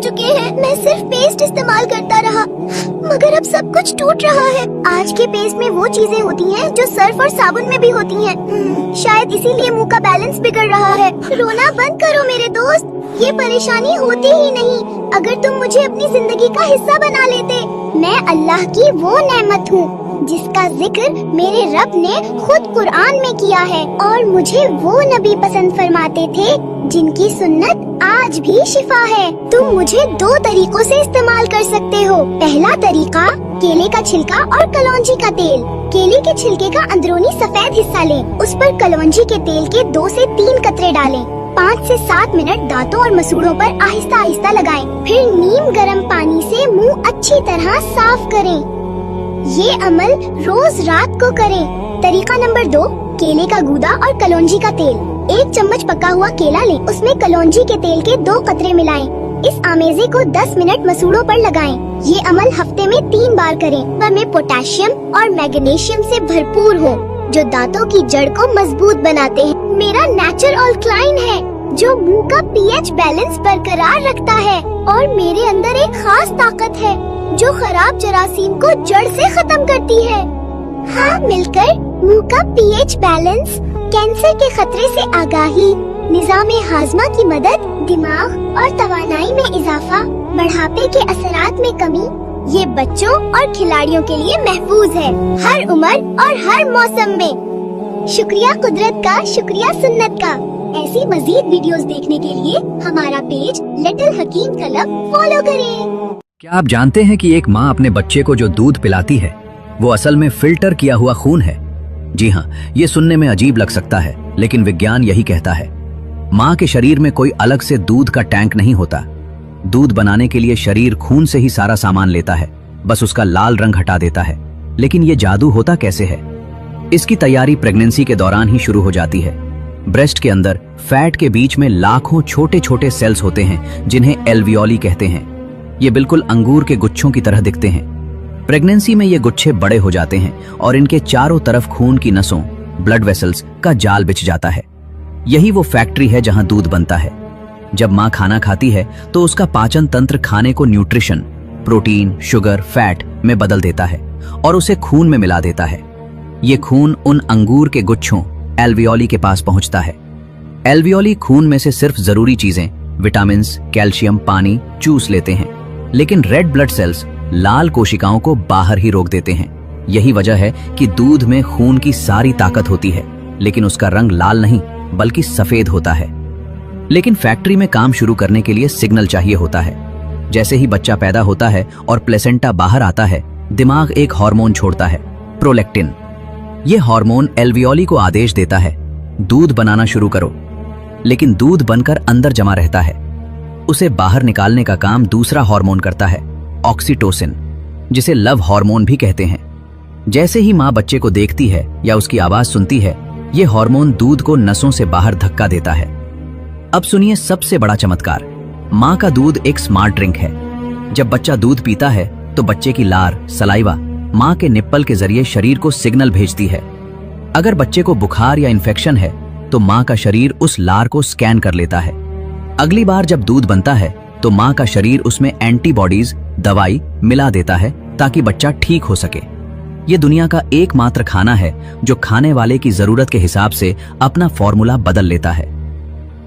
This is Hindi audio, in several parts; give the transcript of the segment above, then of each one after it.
चुके हैं। मैं सिर्फ पेस्ट इस्तेमाल करता रहा, मगर अब सब कुछ टूट रहा है। आज के पेस्ट में वो चीजें होती हैं जो सर्फ और साबुन में भी होती हैं। शायद इसीलिए मुंह का बैलेंस बिगड़ रहा है। रोना बंद करो मेरे दोस्त, ये परेशानी होती ही नहीं अगर तुम मुझे अपनी जिंदगी का हिस्सा बना लेते। मैं अल्लाह की वो नेमत हूँ जिसका जिक्र मेरे रब ने खुद कुरान में किया है, और मुझे वो नबी पसंद फरमाते थे जिनकी सुन्नत आज भी शिफा है। तुम मुझे 2 तरीकों से इस्तेमाल कर सकते हो। पहला तरीका, केले का छिलका और कलौंजी का तेल। केले के छिलके का अंदरूनी सफेद हिस्सा लें, उस पर कलौंजी के तेल के 2 से 3 कतरे डालें। 5 से 7 मिनट दांतों और मसूड़ों पर आहिस्ता आहिस्ता लगाएं। फिर नीम गर्म पानी से मुंह अच्छी तरह साफ करें। ये अमल रोज रात को करें। तरीका नंबर 2, केले का गूदा और कलौंजी का तेल। 1 चम्मच पका हुआ केला लें, उसमें कलौंजी के तेल के 2 कतरे मिलाएं। इस आमेजे को 10 मिनट मसूड़ों पर लगाएं। ये अमल हफ्ते में 3 बार करें। में पोटेशियम और मैग्नीशियम से भरपूर हो, जो दांतों की जड़ को मजबूत बनाते हैं। मेरा नेचर अल्कलाइन है जो मुंह का पीएच बैलेंस बरकरार रखता है, और मेरे अंदर एक खास ताकत है जो खराब जरासीम को जड़ से खत्म करती है। हाँ, मिलकर मुंह का पीएच बैलेंस, कैंसर के खतरे से आगाही, निजामे हाजमा की मदद, दिमाग और तवानाई में इजाफा, बढ़ापे के असरात में कमी, ये बच्चों और खिलाड़ियों के लिए महफूज है, हर उम्र और हर मौसम में। शुक्रिया कुदरत का, शुक्रिया सुन्नत का। ऐसी मजीद वीडियोस देखने के लिए हमारा पेज लिटिल हकीम कलब फॉलो करें। क्या आप जानते हैं कि एक माँ अपने बच्चे को जो दूध पिलाती है वो असल में फिल्टर किया हुआ खून है? जी हाँ, ये सुनने में अजीब लग सकता है, लेकिन विज्ञान यही कहता है। माँ के शरीर में कोई अलग से दूध का टैंक नहीं होता। दूध बनाने के लिए शरीर खून से ही सारा सामान लेता है, बस उसका लाल रंग हटा देता है। लेकिन ये जादू होता कैसे है? इसकी तैयारी प्रेगनेंसी के दौरान ही शुरू हो जाती है। ब्रेस्ट के अंदर फैट के बीच में लाखों छोटे छोटे सेल्स होते हैं जिन्हें एल्वियोली कहते हैं। ये बिल्कुल अंगूर के गुच्छों की तरह दिखते हैं। प्रेगनेंसी में ये गुच्छे बड़े हो जाते हैं और इनके चारों तरफ खून की नसों, ब्लड वेसल्स का जाल बिछ जाता है। यही वो फैक्ट्री है जहां दूध बनता है। जब माँ खाना खाती है तो उसका पाचन तंत्र खाने को न्यूट्रिशन, प्रोटीन, शुगर, फैट में बदल देता है और उसे खून में मिला देता है। ये खून उन अंगूर के गुच्छों एल्वियोली के पास पहुंचता है। एल्वियोली खून में से सिर्फ जरूरी चीजें, विटामिन्स, कैल्शियम, पानी चूस लेते हैं, लेकिन रेड ब्लड सेल्स, लाल कोशिकाओं को बाहर ही रोक देते हैं। यही वजह है कि दूध में खून की सारी ताकत होती है, लेकिन उसका रंग लाल नहीं बल्कि सफेद होता है। लेकिन फैक्ट्री में काम शुरू करने के लिए सिग्नल चाहिए होता है। जैसे ही बच्चा पैदा होता है और प्लेसेंटा बाहर आता है, दिमाग एक हार्मोन छोड़ता है, प्रोलैक्टिन। ये हार्मोन एल्वियोली को आदेश देता है, दूध बनाना शुरू करो। लेकिन दूध बनकर अंदर जमा रहता है। उसे बाहर निकालने का काम दूसरा हार्मोन करता है, ऑक्सीटोसिन, जिसे लव हार्मोन भी कहते हैं। जैसे ही माँ बच्चे को देखती है या उसकी आवाज सुनती है, ये हार्मोन दूध को नसों से बाहर धक्का देता है। अब सुनिए सबसे बड़ा चमत्कार। माँ का दूध एक स्मार्ट ड्रिंक है। जब बच्चा दूध पीता है तो बच्चे की लार, सलाइवा माँ के निप्पल के जरिए शरीर को सिग्नल भेजती है। अगर बच्चे को बुखार या इन्फेक्शन है तो माँ का शरीर उस लार को स्कैन कर लेता है। अगली बार जब दूध बनता है तो माँ का शरीर उसमें एंटीबॉडीज, दवाई मिला देता है ताकि बच्चा ठीक हो सके। ये दुनिया का एकमात्र खाना है जो खाने वाले की जरूरत के हिसाब से अपना फॉर्मूला बदल लेता है।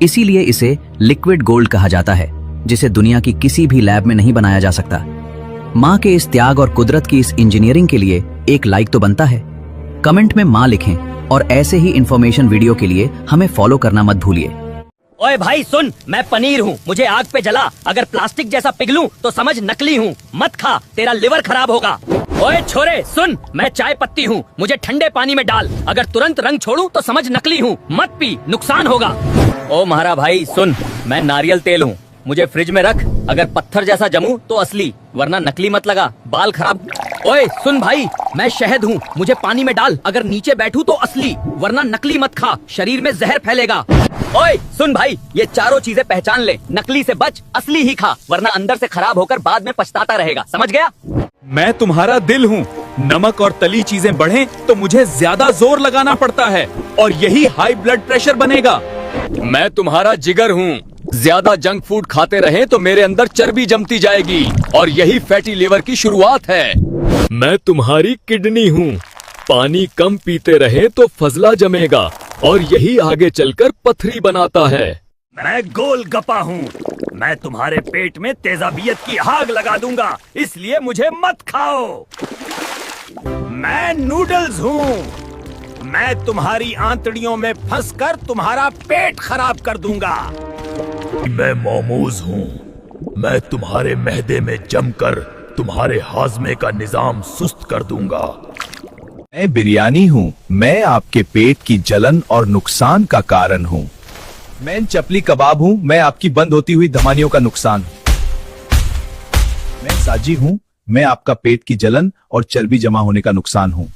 इसीलिए इसे लिक्विड गोल्ड कहा जाता है, जिसे दुनिया की किसी भी लैब में नहीं बनाया जा सकता। माँ के इस त्याग और कुदरत की इस इंजीनियरिंग के लिए एक लाइक तो बनता है। कमेंट में माँ लिखें और ऐसे ही इंफॉर्मेशन वीडियो के लिए हमें फॉलो करना मत भूलिए। ओए भाई सुन, मैं पनीर हूँ, मुझे आग पे जला। अगर प्लास्टिक जैसा पिघलूं तो समझ नकली हूँ। मत खा, तेरा लिवर खराब होगा। ओए छोरे सुन, मैं चाय पत्ती हूँ, मुझे ठंडे पानी में डाल। अगर तुरंत रंग छोड़ूं तो समझ नकली हूँ। मत पी, नुकसान होगा। ओ म्हारा भाई सुन, मैं नारियल तेल हूँ, मुझे फ्रिज में रख। अगर पत्थर जैसा जमूं तो असली, वरना नकली मत लगा, बाल खराब। ओए सुन भाई, मैं शहद हूँ, मुझे पानी में डाल। अगर नीचे बैठूं तो असली, वरना नकली मत खा, शरीर में जहर फैलेगा। ओए सुन भाई, ये चारों चीजें पहचान ले। नकली से बच, असली ही खा, वरना अंदर से खराब होकर बाद में पछताता रहेगा। समझ गया? मैं तुम्हारा दिल हूँ। नमक और तली चीजें बढ़ें तो मुझे ज्यादा जोर लगाना पड़ता है और यही हाई ब्लड प्रेशर बनेगा। मैं तुम्हारा जिगर हूँ। ज्यादा जंक फूड खाते रहे तो मेरे अंदर चर्बी जमती जाएगी और यही फैटी लिवर की शुरुआत है। मैं तुम्हारी किडनी हूँ। पानी कम पीते रहे तो फजला जमेगा और यही आगे चलकर पथरी बनाता है। मैं गोलगप्पा हूँ। मैं तुम्हारे पेट में तेजाबियत की आग लगा दूंगा, इसलिए मुझे मत खाओ। मैं नूडल्स हूँ। मैं तुम्हारी आंतड़ियों में फंसकर तुम्हारा पेट खराब कर दूंगा। मैं मोमोज हूँ। मैं तुम्हारे मैदे में जमकर तुम्हारे हाजमे का निजाम सुस्त कर दूंगा। मैं बिरयानी हूँ। मैं आपके पेट की जलन और नुकसान का कारण हूँ। मैं चपली कबाब हूँ। मैं आपकी बंद होती हुई धमनियों का नुकसान। मैं साजी हूँ। मैं आपका पेट की जलन और चर्बी जमा होने का नुकसान हूँ।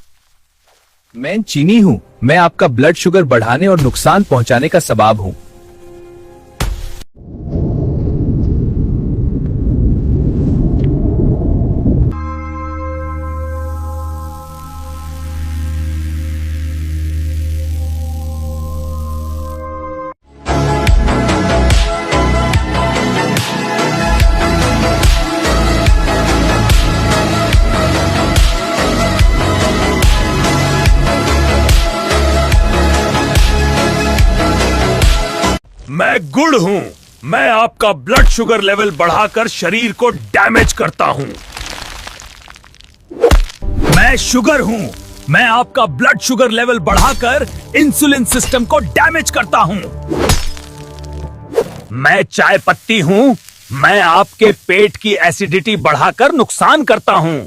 मैं चीनी हूँ। मैं आपका ब्लड शुगर बढ़ाने और नुकसान पहुंचाने का सबब हूँ। मैं गुड़ हूँ। मैं आपका ब्लड शुगर लेवल बढ़ाकर शरीर को डैमेज करता हूँ। मैं शुगर हूँ। मैं आपका ब्लड शुगर लेवल बढ़ाकर इंसुलिन सिस्टम को डैमेज करता हूँ। मैं चाय पत्ती हूँ। मैं आपके पेट की एसिडिटी बढ़ाकर नुकसान करता हूँ।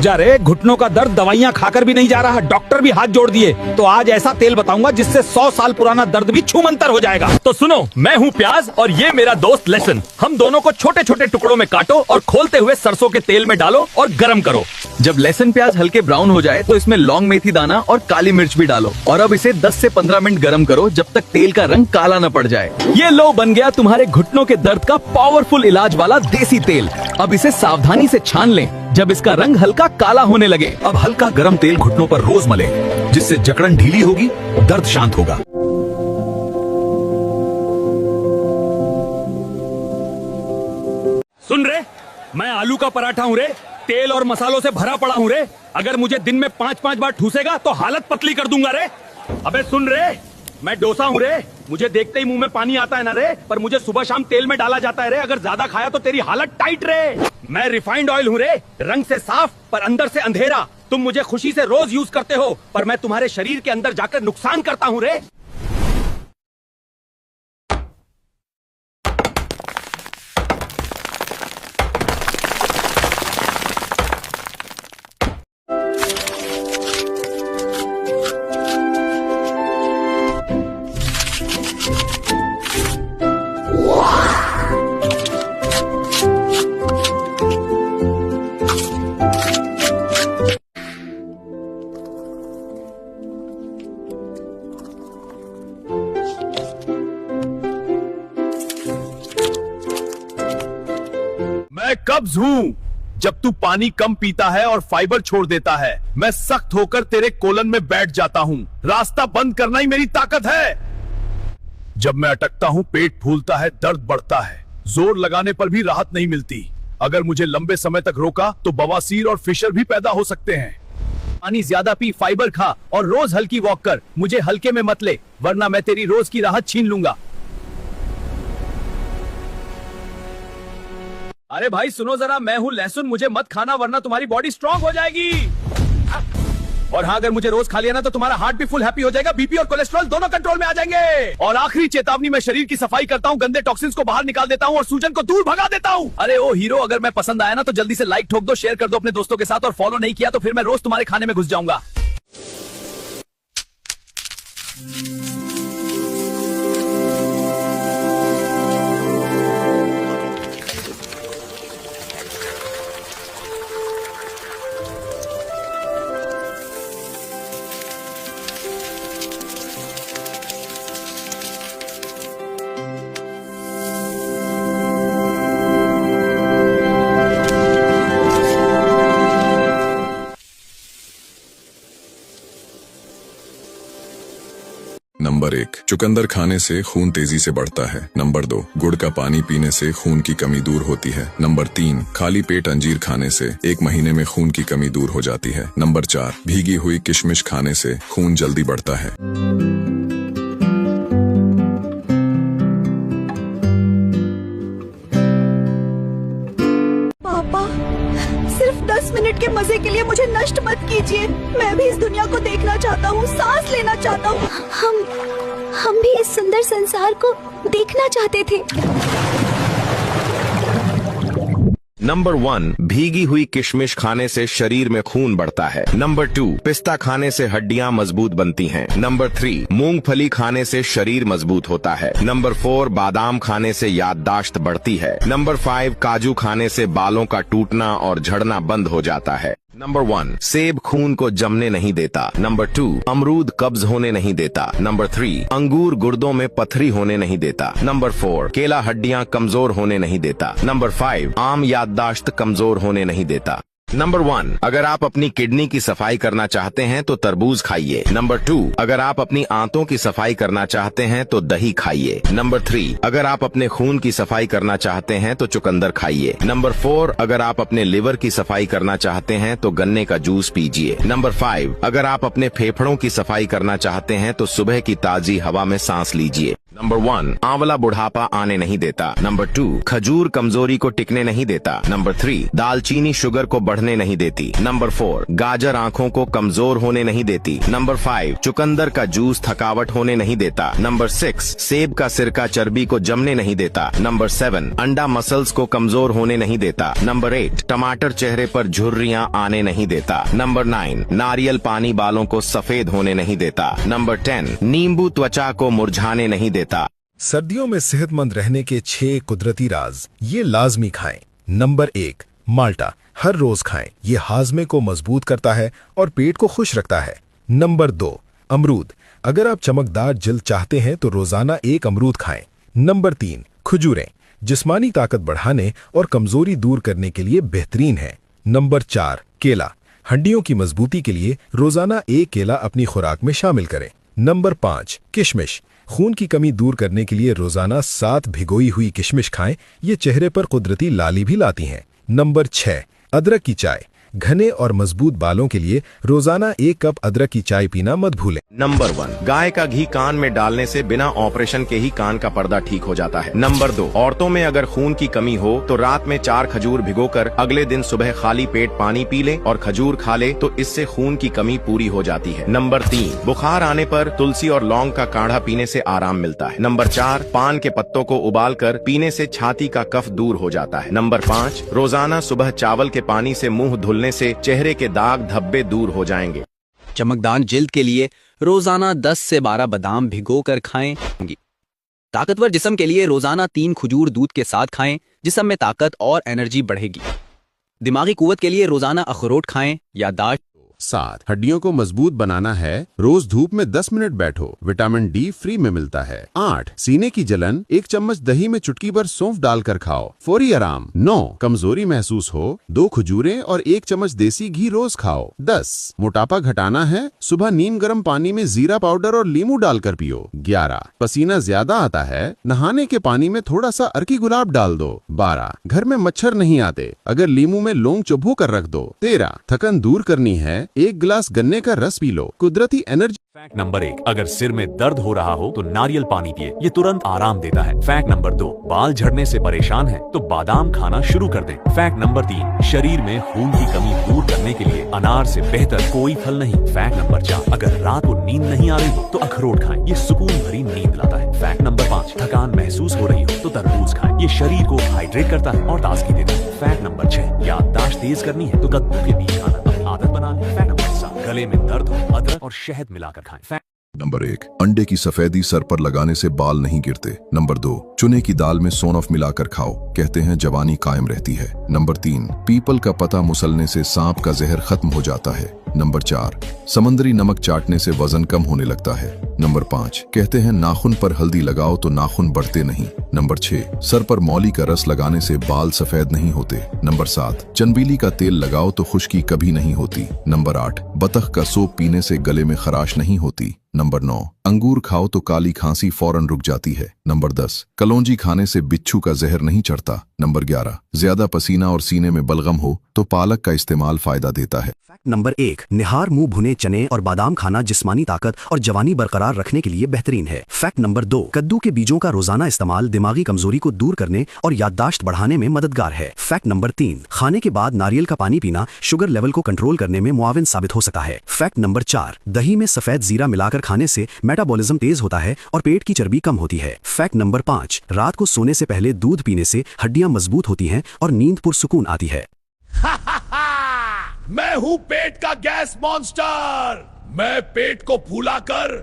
जा रे, घुटनों का दर्द दवाइयाँ खाकर भी नहीं जा रहा। डॉक्टर भी हाथ जोड़ दिए। तो आज ऐसा तेल बताऊंगा जिससे 100 साल पुराना दर्द भी छूमंतर हो जाएगा। तो सुनो, मैं हूँ प्याज और ये मेरा दोस्त लहसुन। हम दोनों को छोटे छोटे टुकड़ों में काटो और खोलते हुए सरसों के तेल में डालो और गरम करो। जब लहसुन प्याज हल्के ब्राउन हो जाए तो इसमें लौंग मेथी दाना और काली मिर्च भी डालो और अब इसे 10 से 15 मिनट गरम करो जब तक तेल का रंग काला न पड़ जाए। ये लो, बन गया तुम्हारे घुटनों के दर्द का पावरफुल इलाज वाला देसी तेल। अब इसे सावधानी से छान लें जब इसका रंग हल्का काला होने लगे। अब हल्का गरम तेल घुटनों पर रोज मले, जिससे जकड़न ढीली होगी, दर्द शांत होगा। सुन रे, मैं आलू का पराठा हूँ रे। तेल और मसालों से भरा पड़ा हूँ रे। अगर मुझे दिन में 5-5 बार ठूसेगा तो हालत पतली कर दूंगा रे। अबे सुन रे, मैं डोसा हूँ रे। मुझे देखते ही मुंह में पानी आता है ना रे, पर मुझे सुबह शाम तेल में डाला जाता है रे। अगर ज्यादा खाया तो तेरी हालत टाइट रे। मैं रिफाइंड ऑयल हूँ रे, रंग से साफ पर अंदर से अंधेरा। तुम मुझे खुशी से रोज यूज करते हो, पर मैं तुम्हारे शरीर के अंदर जाकर नुकसान करता हूँ रे। मैं कब्ज हूँ। जब तू पानी कम पीता है और फाइबर छोड़ देता है, मैं सख्त होकर तेरे कोलन में बैठ जाता हूँ। रास्ता बंद करना ही मेरी ताकत है। जब मैं अटकता हूँ, पेट फूलता है, दर्द बढ़ता है। जोर लगाने पर भी राहत नहीं मिलती। अगर मुझे लंबे समय तक रोका तो बवासीर और फिशर भी पैदा हो सकते हैं। पानी ज्यादा पी, फाइबर खा और रोज हल्की वॉक कर। मुझे हल्के में मत ले, वरना मैं तेरी रोज की राहत छीन लूंगा। अरे भाई सुनो जरा, मैं हूँ लहसुन। मुझे मत खाना वरना तुम्हारी बॉडी स्ट्रांग हो जाएगी। और हाँ, अगर मुझे रोज खा लिया ना तो तुम्हारा हार्ट भी फुल हैप्पी हो जाएगा। बीपी और कोलेस्ट्रॉल दोनों कंट्रोल में आ जाएंगे। और आखिरी चेतावनी, मैं शरीर की सफाई करता हूँ, गंदे टॉक्सिन्स को बाहर निकाल देता हूँ और सूजन को दूर भगा देता हूँ। अरे ओ हीरो, अगर मैं पसंद आया ना तो जल्दी से लाइक ठोक दो, शेयर कर दो अपने दोस्तों के साथ, और फॉलो नहीं किया तो फिर मैं रोज तुम्हारे खाने में घुस जाऊंगा। नंबर 1, चुकंदर खाने से खून तेजी से बढ़ता है। नंबर 2, गुड़ का पानी पीने से खून की कमी दूर होती है। नंबर 3, खाली पेट अंजीर खाने से 1 महीने में खून की कमी दूर हो जाती है। नंबर 4, भीगी हुई किशमिश खाने से खून जल्दी बढ़ता है। पापा, सिर्फ 10 मिनट के मजे के लिए मुझे नष्ट मत कीजिए। मैं भी इस दुनिया को देखना चाहता हूँ, सांस लेना चाहता हूँ। हम भी इस सुंदर संसार को देखना चाहते थे। नंबर 1, भीगी हुई किशमिश खाने से शरीर में खून बढ़ता है। नंबर 2, पिस्ता खाने से हड्डियां मजबूत बनती हैं। नंबर 3, मूंगफली खाने से शरीर मजबूत होता है। नंबर 4, बादाम खाने से याददाश्त बढ़ती है। नंबर 5, काजू खाने से बालों का टूटना और झड़ना बंद हो जाता है। नंबर 1, सेब खून को जमने नहीं देता। नंबर 2, अमरूद कब्ज होने नहीं देता। नंबर 3, अंगूर गुर्दों में पथरी होने नहीं देता। नंबर 4, केला हड्डियां कमजोर होने नहीं देता। नंबर 5, आम याददाश्त कमजोर होने नहीं देता। नंबर 1, अगर आप अपनी किडनी की सफाई करना चाहते हैं तो तरबूज खाइए। नंबर 2, अगर आप अपनी आंतों की सफाई करना चाहते हैं तो दही खाइए। नंबर 3, अगर आप अपने खून की सफाई करना चाहते हैं तो चुकंदर खाइए। नंबर 4, अगर आप अपने लिवर की सफाई करना चाहते हैं तो गन्ने का जूस पीजिए। नंबर 5, अगर आप अपने फेफड़ों की सफाई करना चाहते हैं तो सुबह की ताजी हवा में सांस लीजिए। नंबर 1, आंवला बुढ़ापा आने नहीं देता। नंबर 2, खजूर कमजोरी को टिकने नहीं देता। नंबर 3, दालचीनी शुगर को बढ़ने नहीं देती। नंबर 4, गाजर आंखों को कमजोर होने नहीं देती। नंबर 5, चुकंदर का जूस थकावट होने नहीं देता। नंबर 6, सेब का सिरका चर्बी को जमने नहीं देता। नंबर 7, अंडा मसल्स को कमजोर होने नहीं देता। नंबर 8, टमाटर चेहरे पर झुर्रियां आने नहीं देता। नंबर 9, नारियल पानी बालों को सफेद होने नहीं देता। नंबर 10, नींबू त्वचा को मुरझाने नहीं देता। सर्दियों में सेहतमंद रहने के 6 कुदरती राज ये लाजमी खाएं। नंबर 1, माल्टा हर रोज खाएं। ये हाजमे को मजबूत करता है और पेट को खुश रखता है। नंबर 2, अमरूद अगर आप चमकदार जल्द चाहते हैं तो रोजाना 1 अमरूद खाएं। नंबर 3, खजूरें जिस्मानी ताकत बढ़ाने और कमजोरी दूर करने के लिए बेहतरीन है। नंबर 4, केला हड्डियों की मजबूती के लिए रोजाना 1 केला अपनी खुराक में शामिल करें। नंबर 5, किशमिश खून की कमी दूर करने के लिए रोजाना 7 भिगोई हुई किशमिश खाएं। ये चेहरे पर कुदरती लाली भी लाती हैं। नंबर 6, अदरक की चाय घने और मजबूत बालों के लिए रोजाना 1 कप अदरक की चाय पीना मत भूलें। नंबर 1, गाय का घी कान में डालने से बिना ऑपरेशन के ही कान का पर्दा ठीक हो जाता है। नंबर 2, औरतों में अगर खून की कमी हो तो रात में 4 खजूर भिगोकर अगले दिन सुबह खाली पेट पानी पी ले और खजूर खा ले तो इससे खून की कमी पूरी हो जाती है। नंबर 3, बुखार आने पर तुलसी और लौंग का काढ़ा पीने से आराम मिलता है। नंबर 4, पान के पत्तों को उबाल कर पीने से छाती का कफ दूर हो जाता है। नंबर 5, रोजाना सुबह चावल के पानी से मुंह धुलने से चेहरे के दाग धब्बे दूर हो जाएंगे। चमकदार जिल्द के लिए रोजाना 10 से 12 बादाम भिगोकर खाएं। ताकतवर जिस्म के लिए रोजाना 3 खजूर दूध के साथ खाएं, जिस्म में ताकत और एनर्जी बढ़ेगी। दिमागी कुव्वत के लिए रोजाना अखरोट खाएं। याददाश्त 7, हड्डियों को मजबूत बनाना है, रोज धूप में 10 मिनट बैठो, विटामिन डी फ्री में मिलता है। 8, सीने की जलन 1 चम्मच दही में चुटकी भर सौंफ डालकर खाओ, फौरी आराम। 9, कमजोरी महसूस हो 2 खजूरें और 1 चम्मच देसी घी रोज खाओ। 10, मोटापा घटाना है, सुबह नीम गर्म पानी में जीरा पाउडर और लीमू डालकर पियो। 11, पसीना ज्यादा आता है, नहाने के पानी में थोड़ा सा अर्की गुलाब डाल दो। 12, घर में मच्छर नहीं आते, अगर लीमू में लौंग चुभो कर रख दो। 13, थकन दूर करनी है, 1 गिलास गन्ने का रस पी लो, कुदरती एनर्जी। फैक्ट नंबर 1, अगर सिर में दर्द हो रहा हो तो नारियल पानी पिए, ये तुरंत आराम देता है। फैक्ट नंबर 2, बाल झड़ने से परेशान है तो बादाम खाना शुरू कर दें। फैक्ट नंबर 3, शरीर में खून की कमी दूर करने के लिए अनार से बेहतर कोई फल नहीं। फैक्ट नंबर 4, अगर रात को नींद नहीं आ रही हो तो अखरोट खाएं, ये सुकून भरी नींद लाता है। फैक्ट नंबर 5, थकान महसूस हो रही हो तो तरबूज खाएं, ये शरीर को हाइड्रेट करता है और ताजगी देता है। फैक्ट नंबर 6, याददाश्त तेज करनी है तो कद्दू के बीज खाना आदत बना लें। फैक्ट नंबर 7, गले में दर्द हो अदरक और शहद मिलाकर खाएं। नंबर 1, अंडे की सफेदी सर पर लगाने से बाल नहीं गिरते। नंबर 2, चुने की दाल में सोनफ मिलाकर खाओ, कहते हैं जवानी कायम रहती है। नंबर 3, पीपल का पत्ता मुसलने से सांप का जहर खत्म हो जाता है। नंबर 4, समंदरी नमक चाटने से वजन कम होने लगता है। नंबर 5, कहते हैं नाखून पर हल्दी लगाओ तो नाखून बढ़ते नहीं। नंबर 6, सर पर मौली का रस लगाने से बाल सफेद नहीं होते। नंबर 7, चंबीली का तेल लगाओ तो खुश्की कभी नहीं होती। नंबर 8, बतख का सूप पीने से गले में खराश नहीं होती। नंबर 9, अंगूर खाओ तो काली खांसी फौरन रुक जाती है। नंबर 10, कलौंजी खाने से बिच्छू का जहर नहीं चढ़ता। नंबर 11, ज्यादा पसीना और सीने में बलगम हो तो पालक का इस्तेमाल फायदा देता है। फैक्ट नंबर 1, निहार मुंह भुने चने और बादाम खाना जिस्मानी ताकत और जवानी बरकरार रखने के लिए बेहतरीन है। फैक्ट नंबर 2, कद्दू के बीजों का रोजाना इस्तेमाल दिमागी कमजोरी को दूर करने और याददाश्त बढ़ाने में मददगार है। फैक्ट नंबर 3, खाने के बाद नारियल का पानी पीना शुगर लेवल को कंट्रोल करने में मुआविन साबित हो सकता है। फैक्ट नंबर 4, दही में सफेद जीरा मिलाकर खाने से मेटाबॉलिज्म तेज होता है और पेट की चर्बी कम होती है। फैक्ट नंबर 5, रात को सोने से पहले दूध पीने से हड्डियां मजबूत होती हैं और नींद पुरसुकून आती है। मैं हूं पेट का गैस मॉन्स्टर। मैं पेट को फूलाकर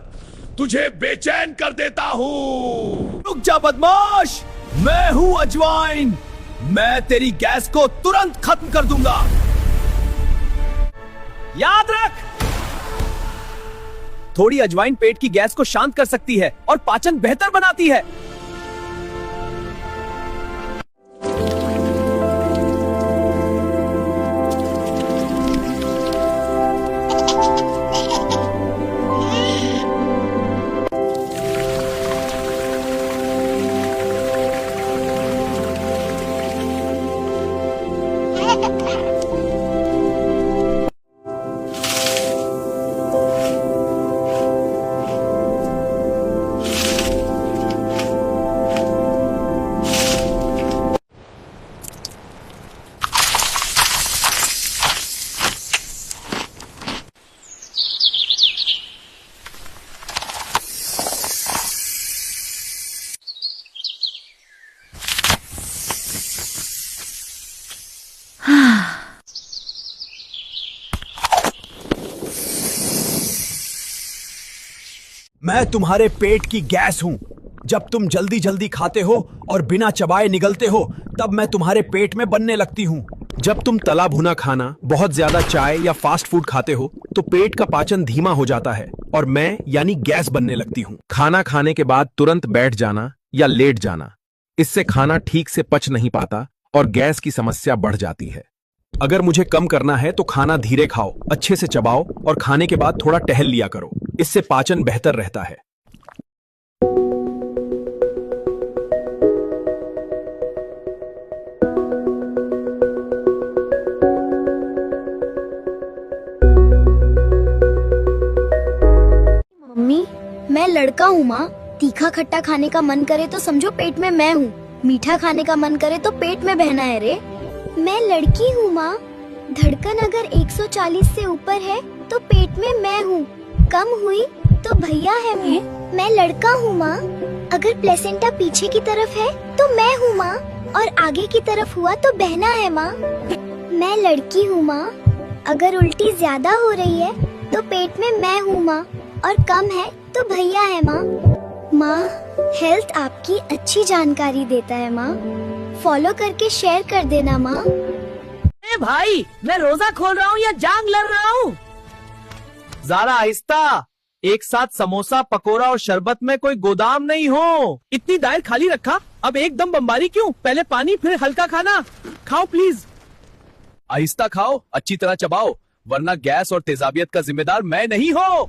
तुझे बेचैन कर देता हूं। रुक जा बदमाश, मैं हूं अजवाइन। मैं तेरी गैस को तुरंत खत्म कर दूंगा। याद रख, थोड़ी अजवाइन पेट की गैस को शांत कर सकती है और पाचन बेहतर बनाती है। मैं तुम्हारे पेट की गैस हूं। जब तुम जल्दी जल्दी खाते हो और बिना चबाए निगलते हो, तब मैं तुम्हारे पेट में बनने लगती हूं। जब तुम तला भुना खाना, बहुत ज्यादा चाय या फास्ट फूड खाते हो तो पेट का पाचन धीमा हो जाता है और मैं यानी गैस बनने लगती हूं। खाना खाने के बाद तुरंत बैठ जाना या लेट जाना, इससे खाना ठीक से पच नहीं पाता और गैस की समस्या बढ़ जाती है। अगर मुझे कम करना है तो खाना धीरे खाओ, अच्छे से चबाओ और खाने के बाद थोड़ा टहल लिया करो। इससे पाचन बेहतर रहता है। मम्मी, मैं लड़का हूँ माँ। तीखा खट्टा खाने का मन करे तो समझो पेट में मैं हूँ, मीठा खाने का मन करे तो पेट में बहना है रे। मैं लड़की हूँ माँ। धड़कन अगर 140 से ऊपर है तो पेट में मैं हूँ, कम हुई तो भैया है मैं लड़का हूँ माँ। अगर प्लेसेंटा पीछे की तरफ है तो मैं हूँ माँ, और आगे की तरफ हुआ तो बहना है माँ। मैं लड़की हूँ माँ। अगर उल्टी ज्यादा हो रही है तो पेट में मैं हूँ माँ, और कम है तो भैया है माँ। माँ, हेल्थ आपकी अच्छी जानकारी देता है माँ। फॉलो करके शेयर कर देना माँ। भाई, मैं रोजा खोल रहा हूँ या जांग लड़ रहा हूँ? ज़रा आहिस्ता, एक साथ समोसा, पकोड़ा और शरबत में कोई गोदाम नहीं हो। इतनी दाल खाली रखा, अब एकदम बमबारी क्यों? पहले पानी फिर हल्का खाना। खाओ प्लीज। आहिस्ता खाओ, अच्छी तरह चबाओ, वरना गैस और तेजाबियत का जिम्मेदार मैं नहीं हूँ।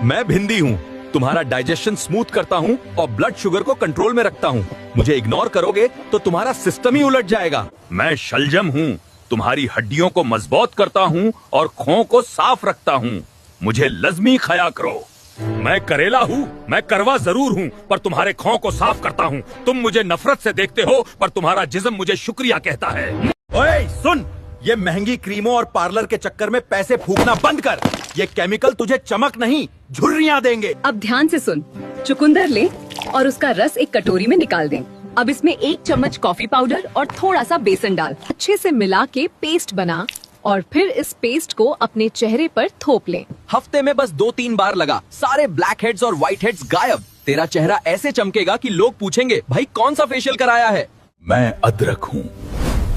मैं भिंडी हूँ, तुम्हारा डाइजेशन स्मूथ करता हूँ और ब्लड शुगर को कंट्रोल में रखता हूँ। मुझे इग्नोर करोगे तो तुम्हारा सिस्टम ही उलट जाएगा। मैं शलजम हूँ, तुम्हारी हड्डियों को मजबूत करता हूँ और खों को साफ रखता हूँ। मुझे लज़मी खाया करो। मैं करेला हूँ, मैं करवा जरूर हूँ, पर तुम्हारे खों को साफ करता हूँ। तुम मुझे नफरत से देखते हो, पर तुम्हारा जिस्म मुझे शुक्रिया कहता है। ओए सुन, ये महंगी क्रीमों और पार्लर के चक्कर में पैसे फूकना बंद कर। ये केमिकल तुझे चमक नहीं, झुर्रियाँ देंगे। अब ध्यान से सुन, चुकंदर ले और उसका रस एक कटोरी में निकाल दें। अब इसमें 1 चम्मच कॉफी पाउडर और थोड़ा सा बेसन डाल, अच्छे से मिला के पेस्ट बना और फिर इस पेस्ट को अपने चेहरे पर थोप लें। हफ्ते में बस 2-3 बार लगा, सारे ब्लैक हेड्स और व्हाइट हेड्स गायब। तेरा चेहरा ऐसे चमकेगा कि लोग पूछेंगे, भाई कौन सा फेशियल कराया है? मैं अदरक हूँ,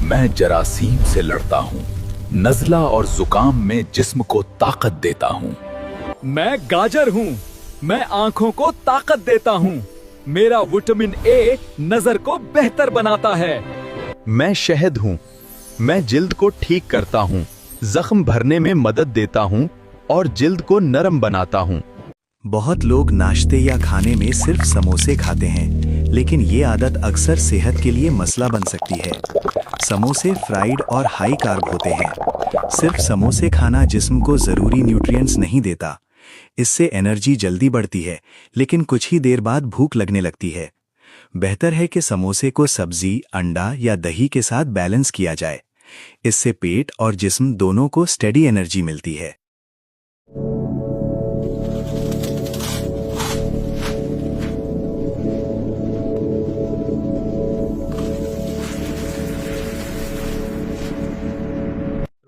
मैं जरासीम से लड़ता हूँ, नज़ला और जुकाम में जिस्म को ताकत देता हूँ। मैं गाजर हूँ, मैं आंखों को ताकत देता हूँ। मेरा विटामिन ए नजर को बेहतर बनाता है। मैं शहद हूँ। मैं जिल्द को ठीक करता हूँ, जख्म भरने में मदद देता हूँ और जिल्द को नरम बनाता हूँ। बहुत लोग नाश्ते या खाने में सिर्फ समोसे खाते हैं, लेकिन ये आदत अक्सर सेहत के लिए मसला बन सकती है। समोसे फ्राइड और हाई कार्ब होते हैं। सिर्फ समोसे खाना जिस्म को ज़रूरी न्यूट्रिएंट्स नहीं देता। इससे एनर्जी जल्दी बढ़ती है, लेकिन कुछ ही देर बाद भूख लगने लगती है। बेहतर है कि समोसे को सब्जी, अंडा या दही के साथ बैलेंस किया जाए। इससे पेट और जिस्म दोनों को स्टेडी एनर्जी मिलती है।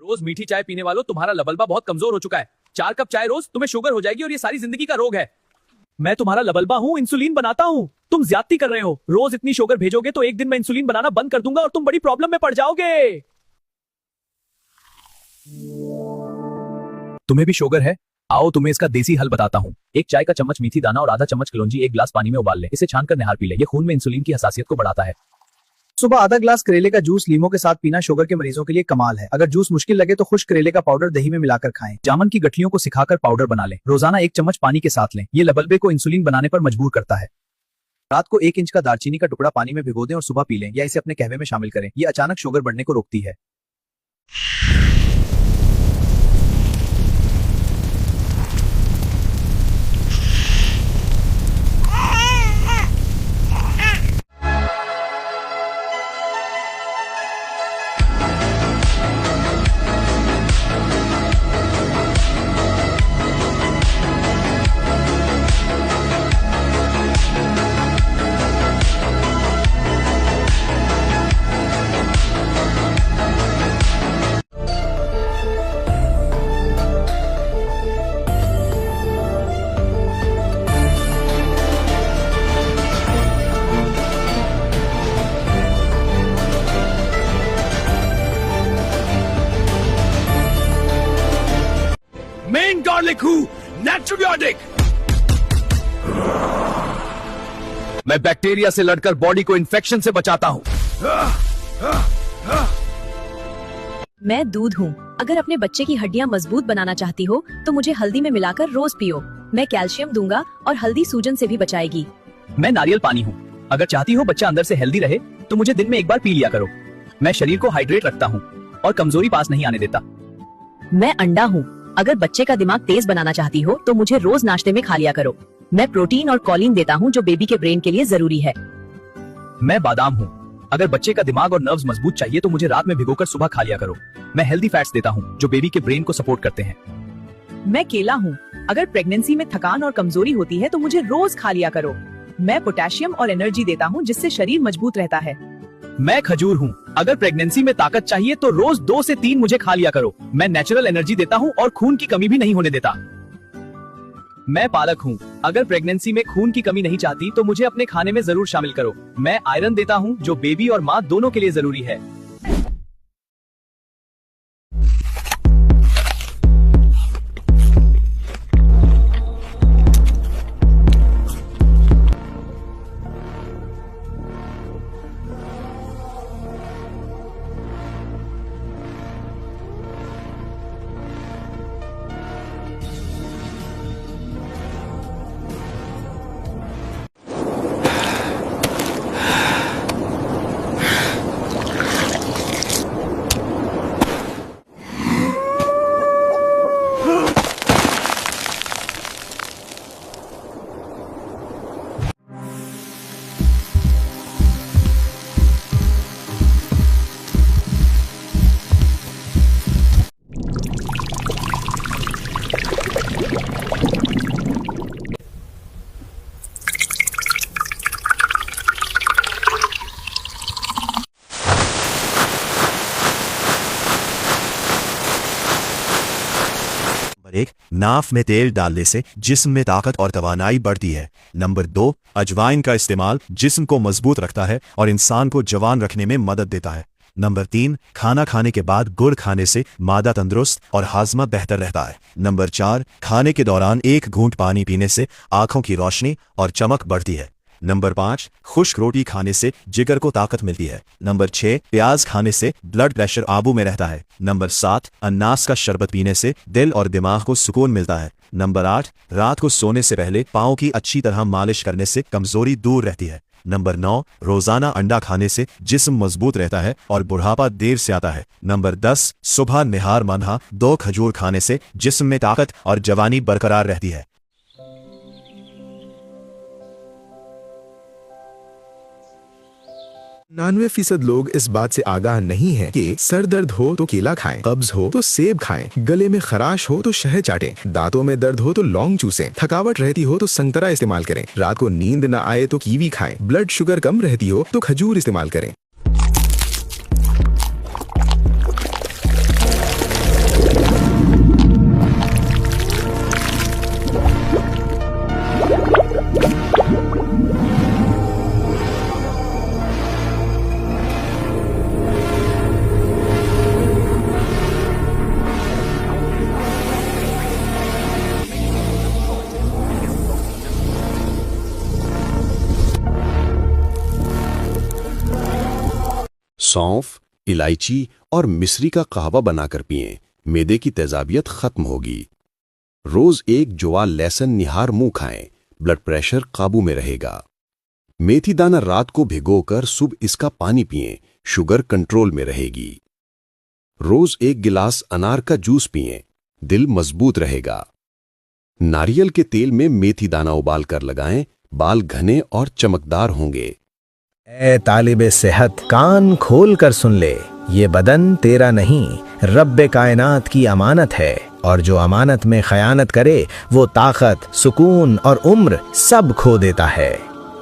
रोज मीठी चाय पीने वालों, तुम्हारा लबल्बा बहुत कमजोर हो चुका है। 4 कप चाय रोज, तुम्हें शुगर हो जाएगी और ये सारी जिंदगी का रोग है। मैं तुम्हारा लबल्बा हूँ, इंसुलिन बनाता हूँ। तुम ज्यादती कर रहे हो। रोज इतनी शुगर भेजोगे तो एक दिन मैं इंसुलिन बनाना बंद कर दूंगा और तुम बड़ी प्रॉब्लम में पड़ जाओगे। तुम्हें भी शुगर है? आओ तुम्हें इसका देसी हल बताता हूँ। 1 चाय का चम्मच मेथी दाना और आधा चम्मच कलौंजी 1 गिलास पानी में उबाल ले। इसे छानकर नहर पी ले। ये खून में इंसुलिन की हसासियत को बढ़ाता है। सुबह आधा ग्लास करेले का जूस लीमों के साथ पीना शुगर के मरीजों के लिए कमाल है। अगर जूस मुश्किल लगे तो खुश्क करेले का पाउडर दही में मिलाकर खाएं। जामुन की गठलियों को सिखाकर पाउडर बना लें। रोजाना 1 चम्मच पानी के साथ लें। ये लबल्बे को इंसुलिन बनाने पर मजबूर करता है। रात को 1 इंच का दालचीनी का टुकड़ा पानी में भिगो दें और सुबह पी लें या इसे अपने कहवे में शामिल करें। ये अचानक शुगर बढ़ने को रोकती है। मेन गार्लिक हूँ, नेचुरोटिक। मैं बैक्टीरिया से लड़कर बॉडी को इन्फेक्शन से बचाता हूँ। मैं दूध हूँ। अगर अपने बच्चे की हड्डियाँ मजबूत बनाना चाहती हो तो मुझे हल्दी में मिलाकर रोज पियो। मैं कैल्शियम दूंगा और हल्दी सूजन से भी बचाएगी। मैं नारियल पानी हूँ। अगर चाहती हो बच्चा अंदर से हेल्दी रहे तो मुझे दिन में 1 बार पी लिया करो। मैं शरीर को हाइड्रेट रखता हूँ और कमजोरी पास नहीं आने देता। मैं अंडा हूँ। अगर बच्चे का दिमाग तेज बनाना चाहती हो तो मुझे रोज नाश्ते में खा लिया करो। मैं प्रोटीन और कॉलिन देता हूँ जो बेबी के ब्रेन के लिए जरूरी है। मैं बादाम हूँ। अगर बच्चे का दिमाग और नर्व्स मजबूत चाहिए तो मुझे रात में भिगोकर सुबह खा लिया करो। मैं हेल्दी फैट्स देता हूँ जो बेबी के ब्रेन को सपोर्ट करते हैं। मैं केला हूँ। अगर प्रेगनेंसी में थकान और कमजोरी होती है तो मुझे रोज खा लिया करो। मैं पोटेशियम और एनर्जी देता हूँ जिससे शरीर मजबूत रहता है। मैं खजूर हूँ। अगर प्रेगनेंसी में ताकत चाहिए तो रोज 2 से 3 मुझे खा लिया करो। मैं नेचुरल एनर्जी देता हूँ और खून की कमी भी नहीं होने देता। मैं पालक हूँ। अगर प्रेगनेंसी में खून की कमी नहीं चाहती तो मुझे अपने खाने में जरूर शामिल करो। मैं आयरन देता हूँ जो बेबी और माँ दोनों के लिए जरूरी है। एक, नाफ में तेल डालने से जिस्म में ताकत और तवानाई बढ़ती है। नंबर 2, अजवाइन का इस्तेमाल जिस्म को मजबूत रखता है और इंसान को जवान रखने में मदद देता है। नंबर 3, खाना खाने के बाद गुड़ खाने से मादा तंदुरुस्त और हाजमा बेहतर रहता है। नंबर 4, खाने के दौरान 1 घूंट पानी पीने से आंखों की रोशनी और चमक बढ़ती है। नंबर 5, खुश्क रोटी खाने से जिगर को ताकत मिलती है। नंबर 6, प्याज खाने से ब्लड प्रेशर काबू में रहता है। नंबर 7, अनानास का शरबत पीने से दिल और दिमाग को सुकून मिलता है। नंबर 8, रात को सोने से पहले पाँव की अच्छी तरह मालिश करने से कमजोरी दूर रहती है। नंबर 9, रोजाना अंडा खाने से जिस्म मजबूत रहता है और बुढ़ापा देर से आता है। नंबर 10, सुबह निहार मानहा 2 खजूर खाने से जिस्म में ताकत और जवानी बरकरार रहती है। 99% लोग इस बात से आगाह नहीं हैं कि सर दर्द हो तो केला खाएं, कब्ज हो तो सेब खाएं, गले में खराश हो तो शहद चाटें, दांतों में दर्द हो तो लौंग चूसें, थकावट रहती हो तो संतरा इस्तेमाल करें, रात को नींद न आए तो कीवी खाएं, ब्लड शुगर कम रहती हो तो खजूर इस्तेमाल करें। सौंफ, इलायची और मिश्री का कहवा बनाकर पिएं, मैदे की तेजाबियत खत्म होगी। रोज 1 जुआ लहसुन निहार मुंह खाएं, ब्लड प्रेशर काबू में रहेगा। मेथी दाना रात को भिगोकर सुबह इसका पानी पिएं, शुगर कंट्रोल में रहेगी। रोज 1 गिलास अनार का जूस पिएं, दिल मजबूत रहेगा। नारियल के तेल में मेथी दाना उबाल कर लगाएं, बाल घने और चमकदार होंगे। ए तालिबे सेहत, कान खोल कर सुन ले, ये बदन तेरा नहीं, रब्बे कायनात की अमानत है, और जो अमानत में खयानत करे वो ताकत, सुकून और उम्र सब खो देता है।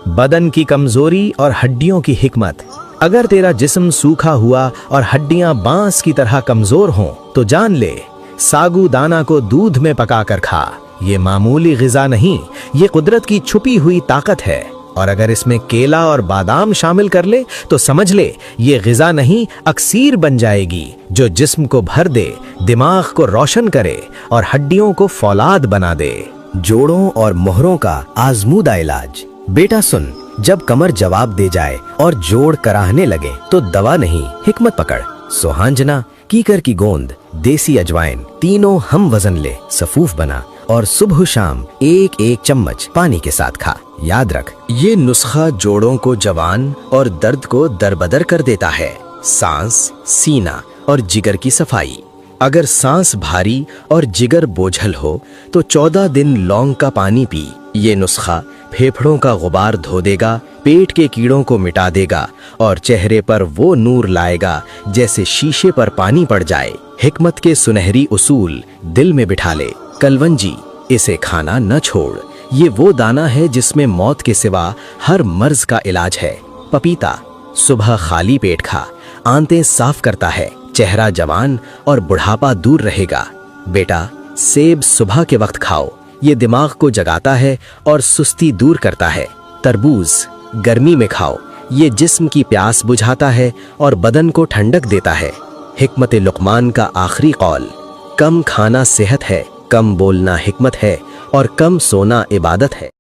बदन की कमजोरी और हड्डियों की हिकमत। अगर तेरा जिस्म सूखा हुआ और हड्डियां बांस की तरह कमजोर हों तो जान ले, सागू दाना को दूध में पकाकर खा। ये मामूली ग़िज़ा नहीं, ये कुदरत की छुपी हुई ताकत है। और अगर इसमें केला और बादाम शामिल कर ले तो समझ ले, ये ग़िज़ा नहीं अक्सीर बन जाएगी, जो जिस्म को भर दे, दिमाग को रोशन करे और हड्डियों को फौलाद बना दे। जोड़ों और मोहरों का आजमूदा इलाज। बेटा सुन, जब कमर जवाब दे जाए और जोड़ कराहने लगे तो दवा नहीं, हिकमत पकड़। सोहांजना, कीकर की गोंद, देसी अजवाइन, तीनों हम वजन ले, सफूफ बना और सुबह शाम 1-1 चम्मच पानी के साथ खा। याद रख, ये नुस्खा जोड़ों को जवान और दर्द को दरबदर कर देता है। सांस, सीना और जिगर की सफाई। अगर सांस भारी और जिगर बोझल हो तो 14 दिन लौंग का पानी पी। ये नुस्खा फेफड़ों का गुबार धो देगा, पेट के कीड़ों को मिटा देगा और चेहरे पर वो नूर लाएगा जैसे शीशे पर पानी पड़ जाए। हिकमत के सुनहरी उसूल दिल में बिठा ले। कलवंजी, इसे खाना न छोड़, ये वो दाना है जिसमें मौत के सिवा हर मर्ज का इलाज है। पपीता, सुबह खाली पेट खा, आंतें साफ करता है, चेहरा जवान और बुढ़ापा दूर रहेगा। बेटा, सेब सुबह के वक्त खाओ, ये दिमाग को जगाता है और सुस्ती दूर करता है। तरबूज गर्मी में खाओ, ये जिस्म की प्यास बुझाता है और बदन को ठंडक देता है। हिकमत लुकमान का आखिरी कौल, कम खाना सेहत है, कम बोलना हिकमत है और कम सोना इबादत है।